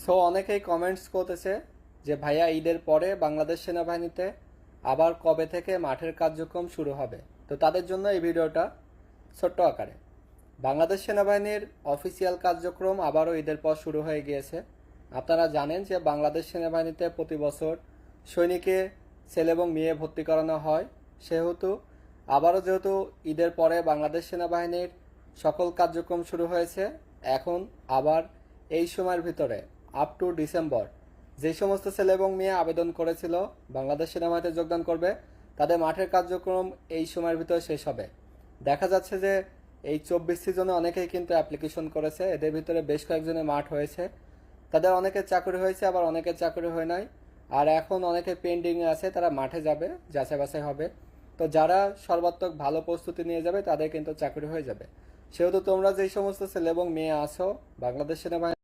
So অনেকেই comments করতেছে যে ভাইয়া ঈদের পরে বাংলাদেশ সেনাবাহিনীতে আবার কবে থেকে মাঠের কার্যক্রম শুরু হবে। তো তাদের জন্য এই ভিডিওটা ছোট্ট আকারে। বাংলাদেশ সেনাবাহিনীর অফিসিয়াল কার্যক্রম আবারও ঈদের পর শুরু হয়ে গিয়েছে। আপনারা জানেন যে বাংলাদেশ সেনাবাহিনীতে প্রতি বছর সৈনিকে ছেলে এবং মেয়ে ভর্তি করানো হয়। সেহেতু আবারও যেহেতু ঈদের পরে বাংলাদেশ সেনাবাহিনীর সকল কার্যক্রম শুরু হয়েছে, এখন আবার এই সময়ের ভিতরে আপ টু ডিসেম্বর যে সমস্ত ছেলে এবং মেয়ে আবেদন করেছিল বাংলাদেশ সেনাবাহিনীতে যোগদান করবে, তাদের মাঠের কার্যক্রম এই সময়ের ভিতরে শেষ হবে। দেখা যাচ্ছে যে এই 24 সিজনে অনেকেই কিন্তু অ্যাপ্লিকেশন করেছে, এদের ভিতরে বেশ কয়েকজনের মাঠ হয়েছে, তাদের অনেকের চাকরি হয়েছে, আবার অনেকের চাকরি হয় নাই। আর এখন অনেকে পেন্ডিংয়ে আছে, তারা মাঠে যাবে, যাচাই বাছাই হবে। তো যারা সর্বাত্মক ভালো প্রস্তুতি নিয়ে যাবে তাদের কিন্তু চাকরি হয়ে যাবে। সেহেতু তোমরা যেই সমস্ত ছেলে এবং মেয়ে আছো বাংলাদেশ সেনাবাহিনী